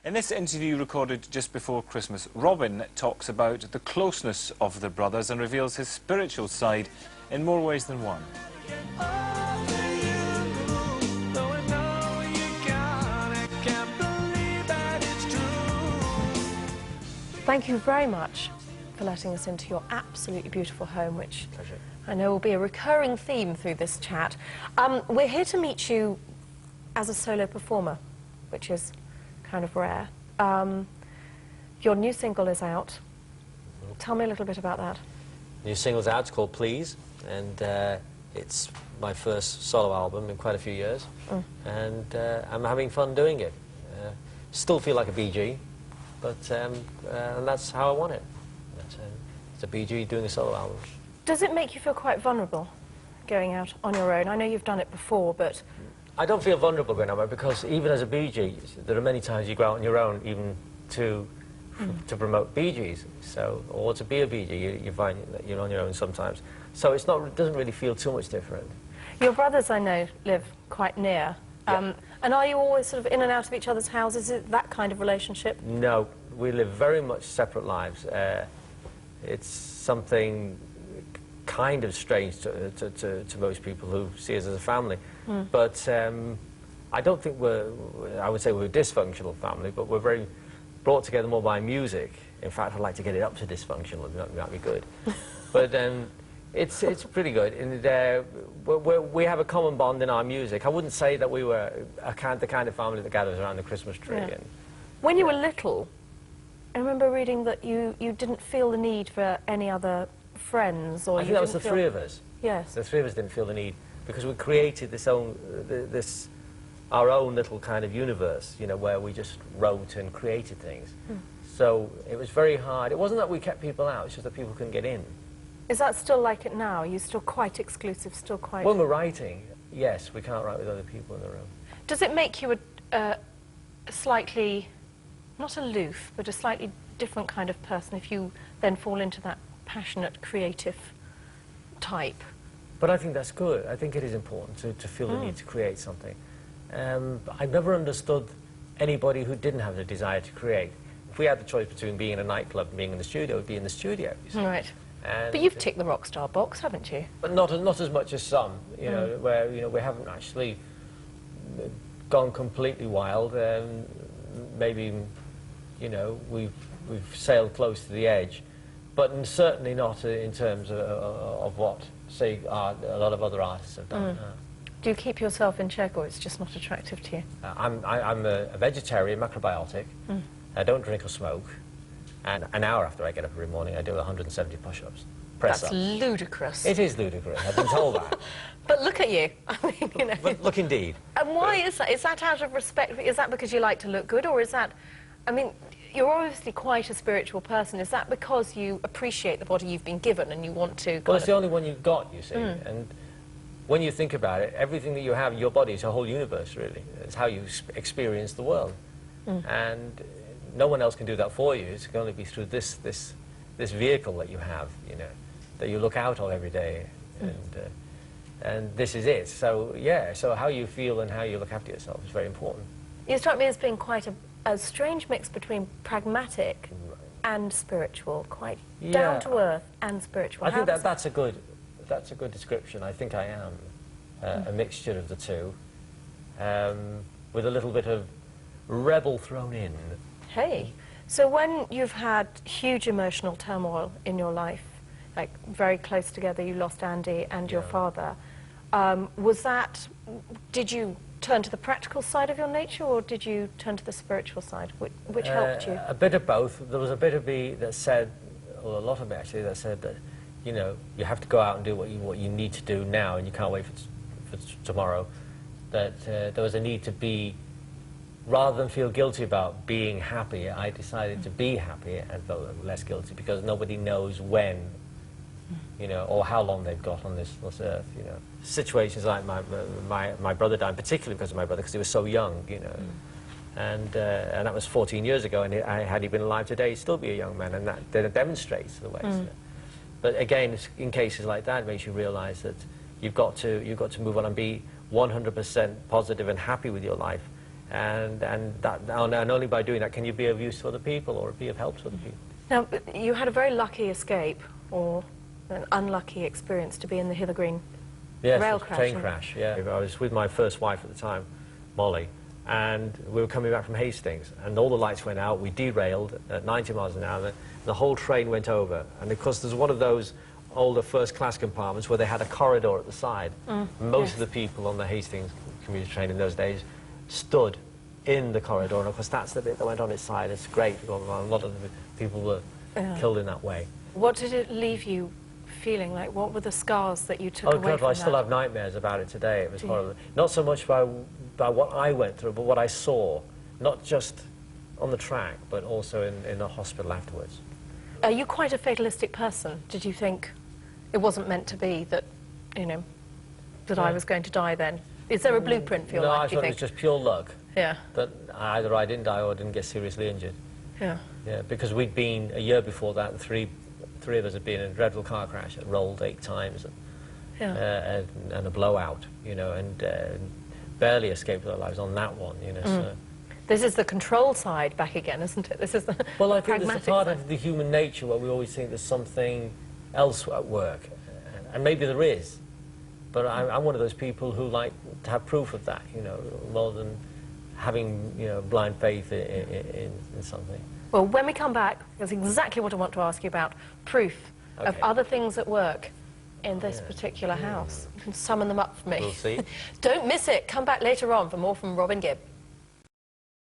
In this interview recorded just before Christmas, Robin talks about the closeness of the brothers and reveals his spiritual side in more ways than one. Thank you very much for letting us into your absolutely beautiful home, which Pleasure. I know will be a recurring theme through this chat. We're here to meet you as a solo performer, which is kind of rare. Your new single is out. Tell me a little bit about that. New single's out, it's called Please, and it's my first solo album in quite a few years, and I'm having fun doing it. Still feel like a BG, but and that's how I want it. It's a BG doing a solo album. Does it make you feel quite vulnerable going out on your own? I know you've done it before, but... I don't feel vulnerable going out because even as a BG, there are many times you go out on your own even to promote BGs, so, or to be a BG, you find that you're on your own sometimes. So it's not, it doesn't really feel too much different. Your brothers, I know, live quite near. Yeah. And are you always sort of in and out of each other's houses? Is it that kind of relationship? No, we live very much separate lives. It's something kind of strange to most people who see us as a family. But I don't think I would say we're a dysfunctional family, but we're very brought together more by music. In fact, I'd like to get it up to dysfunctional, that might be good. But it's pretty good. And we have a common bond in our music. I wouldn't say that we were the kind of family that gathers around the Christmas tree. Yeah. And, When you were little, I remember reading that you didn't feel the need for any other friends, or I think that was the three of us. Yes. The three of us didn't feel the need because we created our own little kind of universe, you know, where we just wrote and created things. So it was very hard. It wasn't that we kept people out, it's just that people couldn't get in. Is that still like it now? Are you still quite exclusive, still quite... When we're writing, yes, we can't write with other people in the room. Does it make you a slightly, not aloof, but a slightly different kind of person if you then fall into that passionate, creative type? But I think that's good. I think it is important to feel the need to create something. I've never understood anybody who didn't have the desire to create. If we had the choice between being in a nightclub and being in the studio, we'd be in the studio. You see. Right. And But you've ticked the rock star box, haven't you? But not as much as some, you know, where we haven't actually gone completely wild. Maybe, you know, we've sailed close to the edge, but certainly not in terms of what, say, a lot of other artists have done. Do you keep yourself in check, or it's just not attractive to you? I'm a vegetarian, macrobiotic. I don't drink or smoke. And an hour after I get up every morning, I do 170 push-ups. That's ludicrous. It is ludicrous. I've been told that. But look at you. I mean, you know. But look, indeed. And why is that? Is that out of respect? Is that because you like to look good, or is that... I mean, you're obviously quite a spiritual person. Is that because you appreciate the body you've been given and you want to... Well, it's the only one you've got, you see. And when you think about it, everything that you have in your body is a whole universe, really. It's how you experience the world. And no one else can do that for you. It's going to be through this vehicle that you have, you know, that you look out of every day. And this is it. So, yeah, so how you feel and how you look after yourself is very important. You strike me as being quite a strange mix between pragmatic and spiritual, quite down-to-earth and spiritual. I think that's a good description. I think I am a mixture of the two, with a little bit of rebel thrown in. Hey, so when you've had huge emotional turmoil in your life, like very close together, you lost Andy and your father, did you turn to the practical side of your nature, or did you turn to the spiritual side? Which helped you? A bit of both. There was a bit of me that said, or a lot of me actually, that said that, you know, you have to go out and do what you need to do now, and you can't wait for tomorrow. That there was a need to be, rather than feel guilty about being happy, I decided to be happy and felt less guilty, because nobody knows when, you know, or how long they've got on this earth, you know. Situations like my brother died, particularly because of my brother, because he was so young, you know. And that was 14 years ago, and had he been alive today, he'd still be a young man, and that demonstrates the way. But again, in cases like that, it makes you realise that you've got to move on and be 100% positive and happy with your life, And only by doing that can you be of use to other people or be of help to other people. Now, you had a very lucky escape, or an unlucky experience, to be in the Hither Green rail crash. Train crash, yeah. I was with my first wife at the time, Molly, and we were coming back from Hastings, and all the lights went out. We derailed at 90 miles an hour. The whole train went over, and of course there's one of those older first-class compartments where they had a corridor at the side. Most of the people on the Hastings commuter train in those days stood in the corridor, and of course that's the bit that went on its side. It's great. A lot of the people were killed in that way. What did it leave you feeling like? What were the scars that you took away from that? Oh God, I still have nightmares about it today. It was horrible. Not so much by what I went through, but what I saw, not just on the track, but also in the hospital afterwards. Are you quite a fatalistic person? Did you think it wasn't meant to be, that, you know, that I was going to die then? Is there a blueprint for your life, do you think? No, I thought it was just pure luck. Yeah. That either I didn't die or didn't get seriously injured. Yeah. Yeah, because we'd been, a year before that, and three of us had been in a dreadful car crash that rolled 8 times, and a blowout, you know, and barely escaped our lives on that one, you know. So. This is the control side back again, isn't it? This is the well, I think there's a part side of the human nature where we always think there's something else at work, and maybe there is, but I'm one of those people who like to have proof of that, you know, rather than having, you know, blind faith in something. Well, when we come back, that's exactly what I want to ask you about, proof of other things at work in this particular house. You can summon them up for me. We'll see. Don't miss it. Come back later on for more from Robin Gibb.